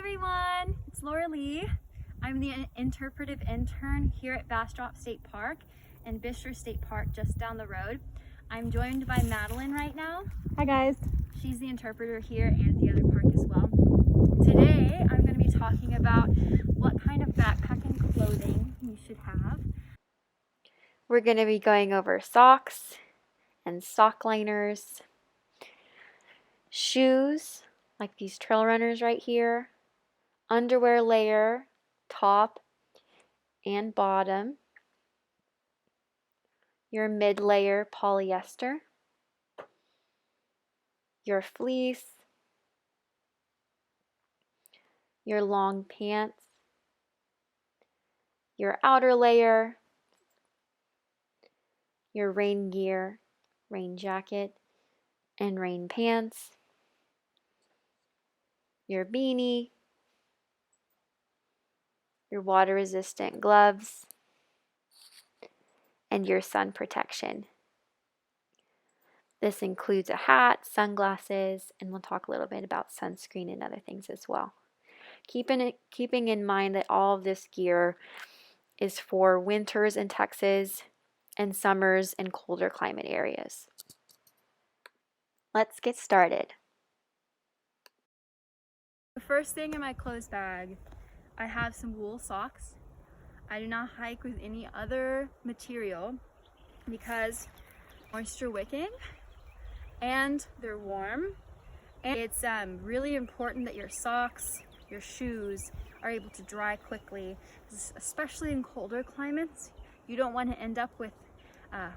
everyone, it's Lauralee. I'm the interpretive intern here at Bastrop State Park and Bishop State Park just down the road. I'm joined by Madeline right now. Hi guys. She's the interpreter here and the other park as well. Today I'm going to be talking about what kind of backpacking clothing you should have. We're going to be going over socks and sock liners, shoes like these trail runners right here, underwear layer, top and bottom, your mid-layer polyester, your fleece, your long pants, your outer layer, your rain gear, rain jacket, and rain pants, your beanie, your water-resistant gloves, and your sun protection. This includes a hat, sunglasses, and we'll talk a little bit about sunscreen and other things as well. Keeping in mind that all of this gear is for winters in Texas and summers in colder climate areas. Let's get started. The first thing in my clothes bag, I have some wool socks. I do not hike with any other material because moisture wicking and they're warm. And it's really important that your socks, your shoes are able to dry quickly, especially in colder climates. You don't want to end up with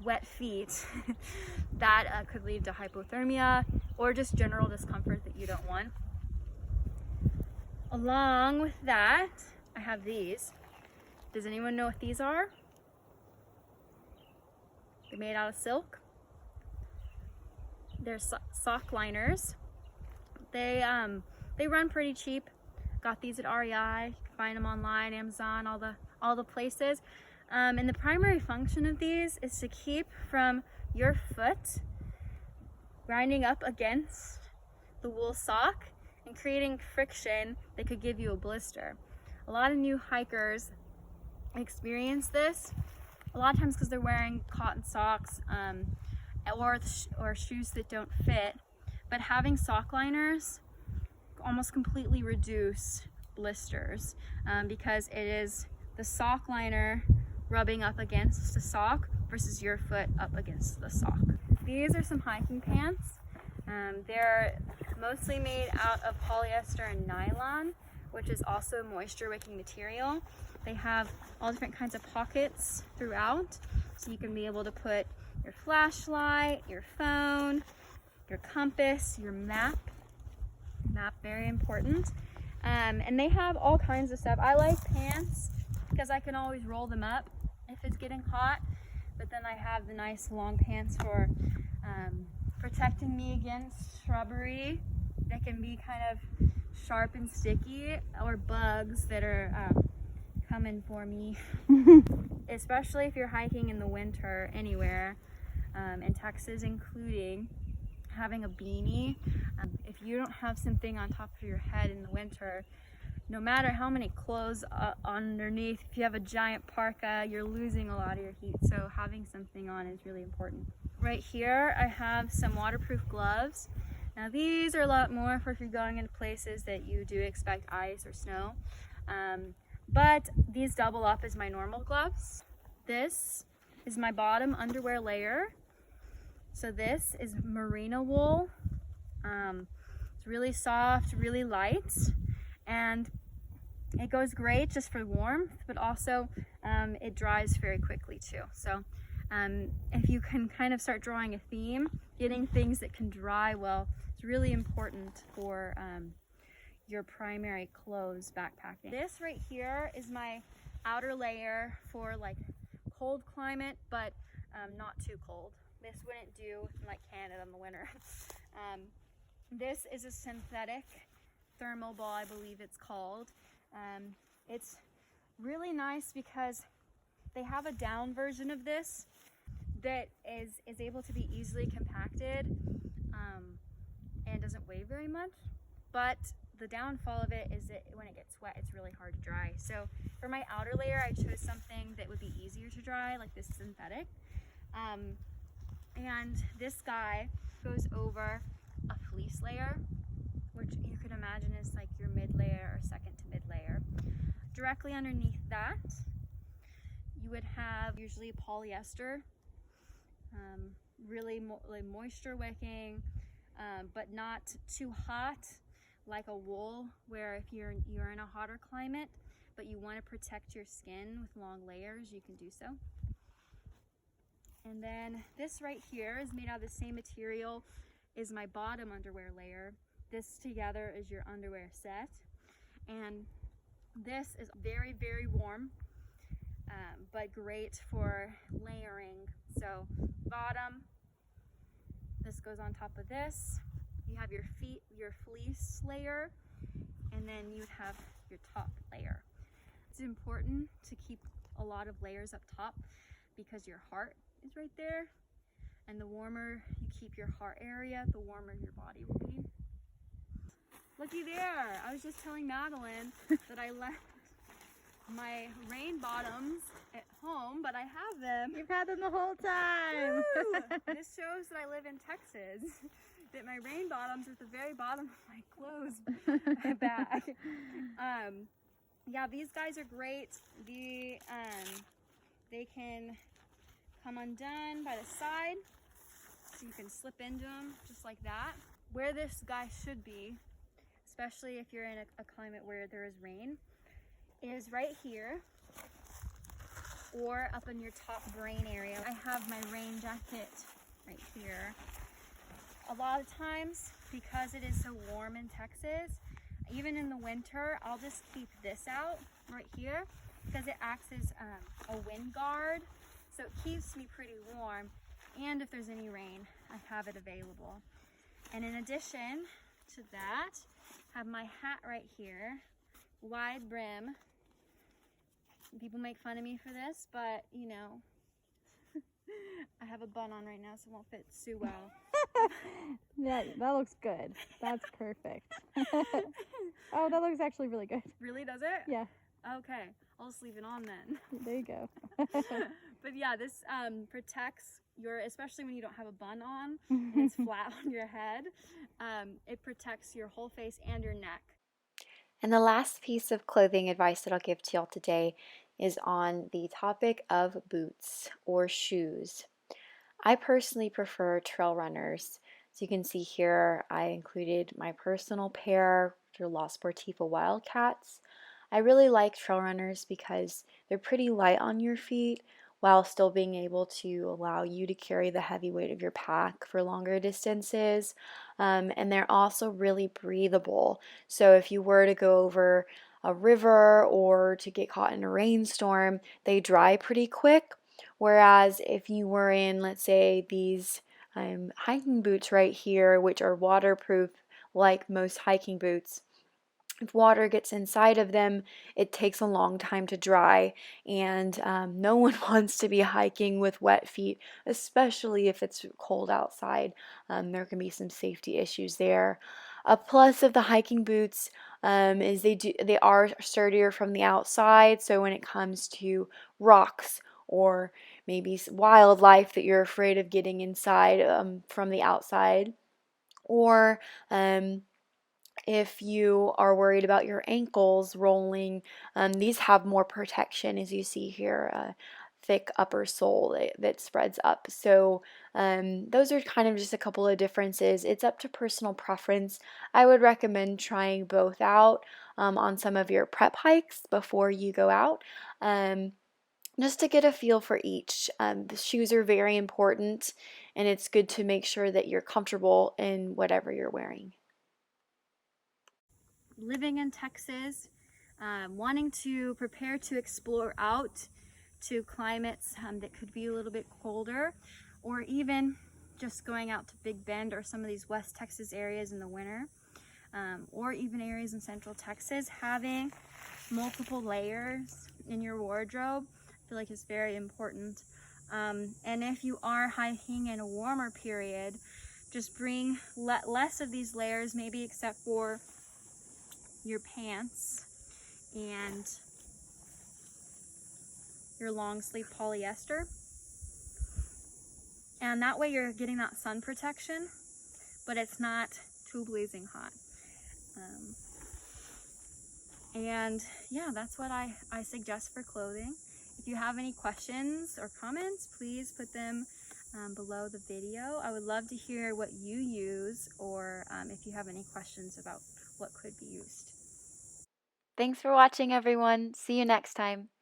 wet feet that could lead to hypothermia or just general discomfort that you don't want. Along with that, I have these. Does anyone know what these are? They're made out of silk. They're sock liners. They run pretty cheap. Got these at REI. You can find them online, Amazon, all the places. And the primary function of these is to keep from your foot grinding up against the wool sock and creating friction that could give you a blister. A lot of new hikers experience this a lot of times because they're wearing cotton socks or shoes that don't fit, but having sock liners almost completely reduce blisters because it is the sock liner rubbing up against the sock versus your foot up against the sock. These are some hiking pants. They're mostly made out of polyester and nylon, which is also moisture wicking material. They have all different kinds of pockets throughout, so you can be able to put your flashlight, your phone, your compass, your map, very important. And they have all kinds of stuff. I like pants because I can always roll them up if it's getting hot, but then I have the nice long pants for protecting me against shrubbery that can be kind of sharp and sticky, or bugs that are coming for me. Especially if you're hiking in the winter anywhere, in Texas including, having a beanie. If you don't have something on top of your head in the winter, no matter how many clothes underneath, if you have a giant parka, you're losing a lot of your heat, so having something on is really important. Right here I have some waterproof gloves. Now these are a lot more for if you're going into places that you do expect ice or snow, but these double up as my normal gloves. This is my bottom underwear layer. So this is merino wool. It's really soft, really light, and it goes great just for warmth, but also it dries very quickly too. So if you can kind of start drawing a theme, getting things that can dry well, it's really important for your primary clothes backpacking. This right here is my outer layer for like cold climate, but not too cold. This wouldn't do in like Canada in the winter. This is a synthetic thermal ball, I believe it's called. It's really nice because they have a down version of this that is able to be easily compacted and doesn't weigh very much, but the downfall of it is that when it gets wet, it's really hard to dry. So for my outer layer, I chose something that would be easier to dry, like this synthetic. And this guy goes over a fleece layer, which you could imagine is like your mid layer or second to mid layer. Directly underneath that, you would have usually polyester, really moisture wicking, but not too hot like a wool, where if you're in a hotter climate but you want to protect your skin with long layers, you can do so. And then this right here is made out of the same material as my bottom underwear layer. This together is your underwear set, and this is very, very warm, but great for layering. So bottom, this goes on top of this. You have your feet, your fleece layer, and then you have your top layer. It's important to keep a lot of layers up top because your heart is right there, and the warmer you keep your heart area, the warmer your body will be. Looky there, I was just telling Madeline that I left my rain bottoms at home, but I have them. You've had them the whole time. This shows that I live in Texas, that my rain bottoms are at the very bottom of my clothes bag. Yeah, these guys are great. They can come undone by the side, so you can slip into them just like that. Where this guy should be, especially if you're in a climate where there is rain, is right here or up in your top brain area. I have my rain jacket right here. A lot of times, because it is so warm in Texas, even in the winter, I'll just keep this out right here because it acts as a wind guard, so it keeps me pretty warm, and if there's any rain, I have it available. And in addition to that, I have my hat right here, wide brim. People make fun of me for this, but you know, I have a bun on right now, so it won't fit too well. Yeah, that looks good. That's perfect. Oh, that looks actually really good. Really, does it? Yeah. Okay, I'll just leave it on then. There you go. But yeah, this protects your, especially when you don't have a bun on and it's flat on your head, it protects your whole face and your neck. And the last piece of clothing advice that I'll give to y'all today is on the topic of boots or shoes. I personally prefer trail runners. As you can see here, I included my personal pair, which are La Sportiva Wildcats. I really like trail runners because they're pretty light on your feet while still being able to allow you to carry the heavy weight of your pack for longer distances. And they're also really breathable. So if you were to go over a river or to get caught in a rainstorm, they dry pretty quick. Whereas if you were in, let's say, these hiking boots right here, which are waterproof like most hiking boots, if water gets inside of them, it takes a long time to dry, and no one wants to be hiking with wet feet, especially if it's cold outside. There can be some safety issues there. A plus of the hiking boots is they are sturdier from the outside, so when it comes to rocks or maybe wildlife that you're afraid of getting inside from the outside, or if you are worried about your ankles rolling, these have more protection, as you see here, a thick upper sole that spreads up. So those are kind of just a couple of differences. It's up to personal preference. I would recommend trying both out on some of your prep hikes before you go out. Just to get a feel for each. The shoes are very important, and it's good to make sure that you're comfortable in whatever you're wearing. Living in Texas, wanting to prepare to explore out to climates that could be a little bit colder, or even just going out to Big Bend or some of these West Texas areas in the winter, or even areas in Central Texas, having multiple layers in your wardrobe, I feel like is very important. And if you are hiking in a warmer period, just bring less of these layers, maybe except for your pants and your long sleeve polyester. And that way you're getting that sun protection, but it's not too blazing hot. And yeah, that's what I suggest for clothing. If you have any questions or comments, please put them below the video. I would love to hear what you use, or if you have any questions about what could be used. Thanks for watching, everyone. See you next time.